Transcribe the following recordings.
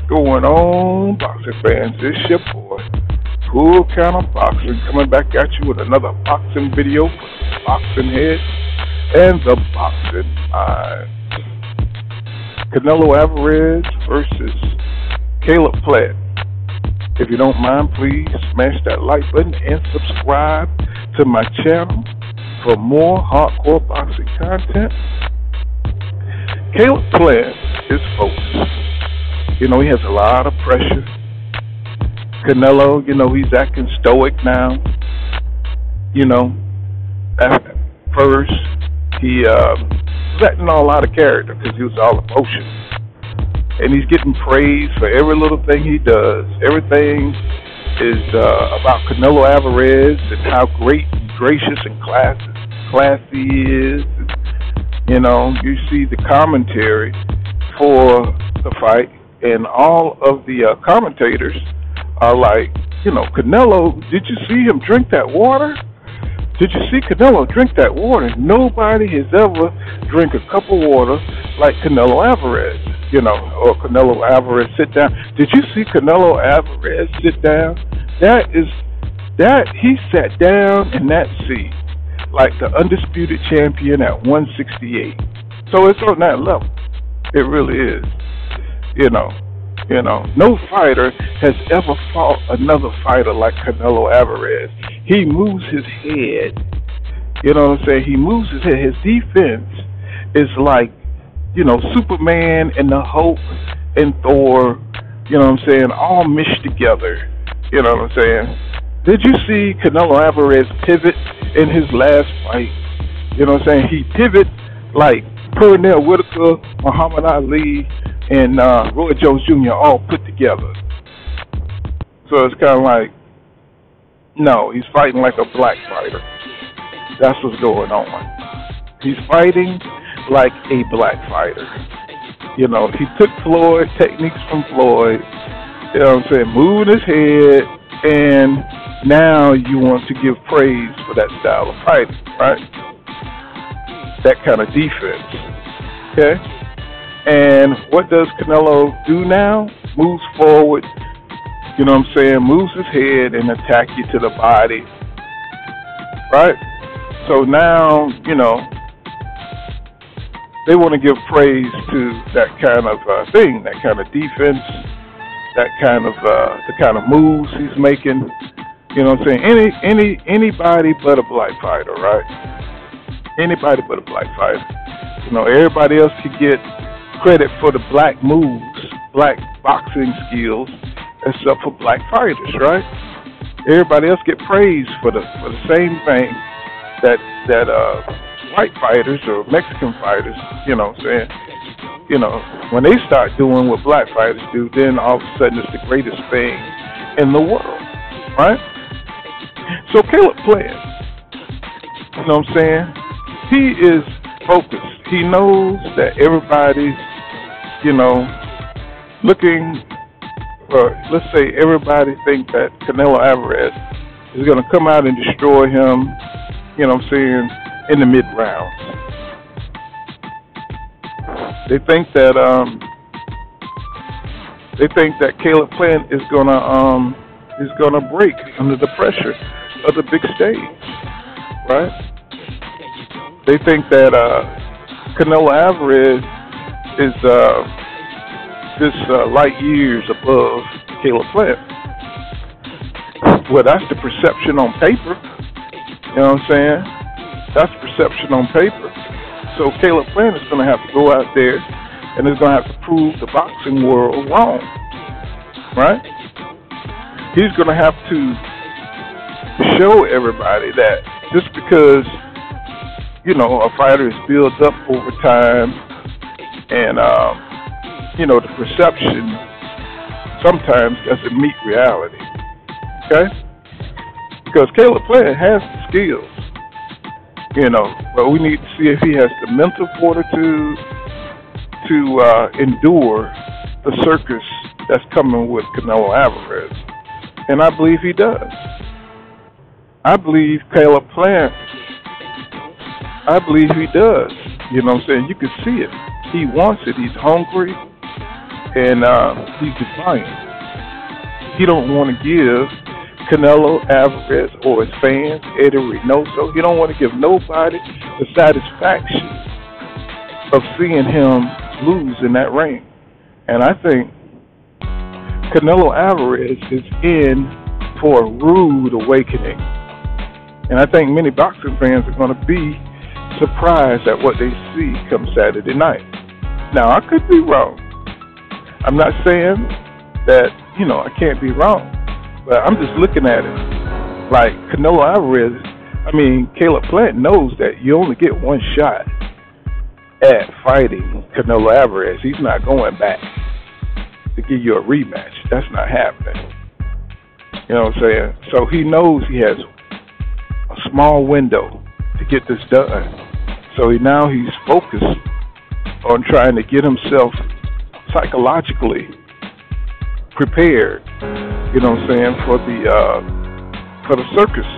Going on, boxing fans? It's your boy, Full Counter Boxing, coming back at you with another boxing video for the boxing head and the boxing mind. Canelo Alvarez versus Caleb Plant. If you don't mind, please smash that like button and subscribe to my channel for more hardcore boxing content. Caleb Plant is focused. You know, he has a lot of pressure. Canelo, he's acting stoic now. At first, he was acting all out of character because he was all emotion. And he's getting praised for every little thing he does. Everything is about Canelo Alvarez and how great and gracious and classy he is. You see the commentary for the fight, and all of the commentators are like, Canelo, did you see him drink that water? Did you see Canelo drink that water? Nobody has ever drank a cup of water like Canelo Alvarez, or Canelo Alvarez sit down. Did you see Canelo Alvarez sit down? He sat down in that seat like the undisputed champion at 168. So it's on that level. It really is. No fighter has ever fought another fighter like Canelo Alvarez. He moves his head. You know what I'm saying? He moves his head. His defense is like, Superman and the Hulk and Thor, all meshed together. You know what I'm saying? Did you see Canelo Alvarez pivot in his last fight? You know what I'm saying? He pivot like Pernell Whitaker, Muhammad Ali, and Roy Jones Jr. all put together. So it's kind of like, no, he's fighting like a black fighter. That's what's going on. He's fighting like a black fighter. He took Floyd, techniques from Floyd, moving his head, and now you want to give praise for that style of fighting, right? That kind of defense, okay? And what does Canelo do now? Moves forward, moves his head and attack you to the body, right? So now, they want to give praise to that kind of thing, that kind of defense, that kind of the kind of moves he's making. Anybody but a black fighter, right? Anybody but a black fighter. Everybody else could get credit for the black moves, black boxing skills, except for black fighters, right? Everybody else get praised for the same thing that white fighters or Mexican fighters, when they start doing what black fighters do, then all of a sudden it's the greatest thing in the world, right? So Caleb Plant, he is focused. He knows that everybody's, looking for, let's say everybody think that Canelo Alvarez is going to come out and destroy him, in the mid-rounds. They think that Caleb Plant is gonna break under the pressure of the big stage, right? They think that Canelo Alvarez is just light years above Caleb Plant. Well, that's the perception on paper. You know what I'm saying? That's perception on paper. So Caleb Plant is going to have to go out there and is going to have to prove the boxing world wrong, right? He's going to have to show everybody that just because, a fighter is built up over time and, the perception sometimes doesn't meet reality, okay? Because Caleb Plant has the skills, but we need to see if he has the mental fortitude to endure the circus that's coming with Canelo Alvarez. And I believe he does. I believe Caleb Plant, he does. You can see it. He wants it. He's hungry. and he's defiant. He don't want to give Canelo Alvarez or his fans, Eddie Reynoso, he don't want to give nobody the satisfaction of seeing him lose in that ring. And I think Canelo Alvarez is in for a rude awakening. And I think many boxing fans are going to be surprised at what they see come Saturday night. Now, I could be wrong. I'm not saying that, I can't be wrong. But I'm just looking at it like Canelo Alvarez, Caleb Plant knows that you only get one shot at fighting Canelo Alvarez. He's not going back to give you a rematch. That's not happening. You know what I'm saying? So he knows he has a small window to get this done. So now he's focused on trying to get himself psychologically prepared, for the circus,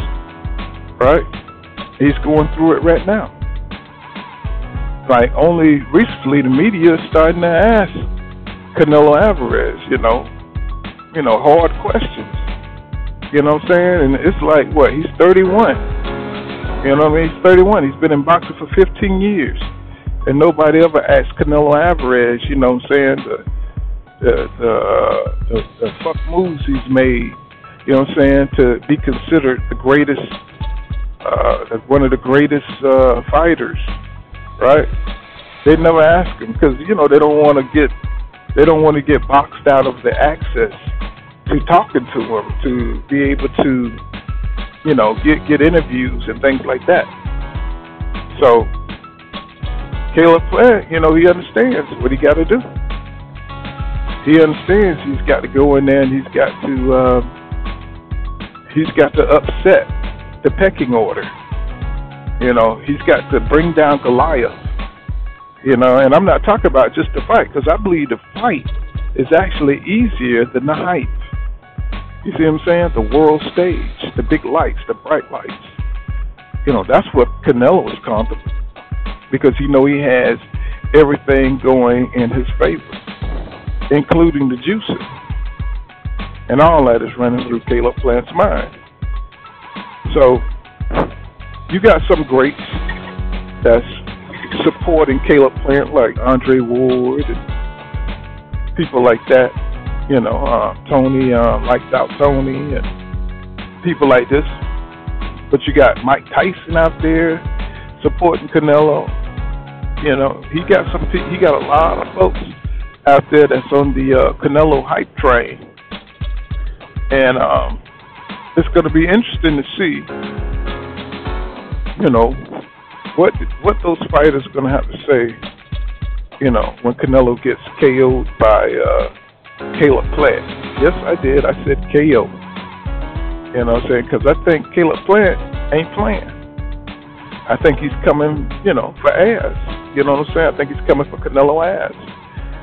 right? He's going through it right now. Like, only recently the media is starting to ask Canelo Alvarez, hard questions. You know what I'm saying? And it's like, what, he's 31. He's 31. He's been in boxing for 15 years. And nobody ever asked Canelo Alvarez, the fuck moves he's made, to be considered the greatest, one of the greatest fighters, right? They never ask him because they don't want to get boxed out of the access to talking to him, to be able to get interviews and things like that. So Caleb Plant, he understands what he got to do. He understands he's got to go in there and he's got to upset the pecking order. He's got to bring down Goliath. And I'm not talking about just the fight, because I believe the fight is actually easier than the hype. You see what I'm saying? The world stage, the big lights, the bright lights. That's what Canelo is comfortable, because he has everything going in his favor, including the juicing. And all that is running through Caleb Plant's mind. So, you got some greats that's supporting Caleb Plant, like Andre Ward and people like that. Tony, like Tony, and people like this. But you got Mike Tyson out there supporting Canelo. He got a lot of folks out there that's on the Canelo hype train. And it's going to be interesting to see, what those fighters are going to have to say, when Canelo gets KO'd by Caleb Plant. Yes, I did. I said KO. You know what I'm saying? Because I think Caleb Plant ain't playing. I think he's coming, for ass. You know what I'm saying? I think he's coming for Canelo ass,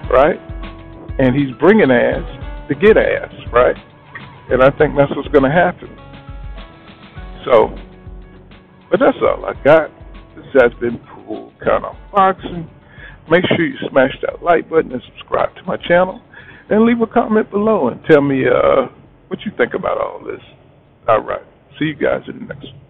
right? And he's bringing ass to get ass, right? And I think that's what's going to happen. So, but that's all I got. This has been Pool Kind of Boxing. Make sure you smash that like button and subscribe to my channel. And leave a comment below and tell me what you think about all this. All right. See you guys in the next one.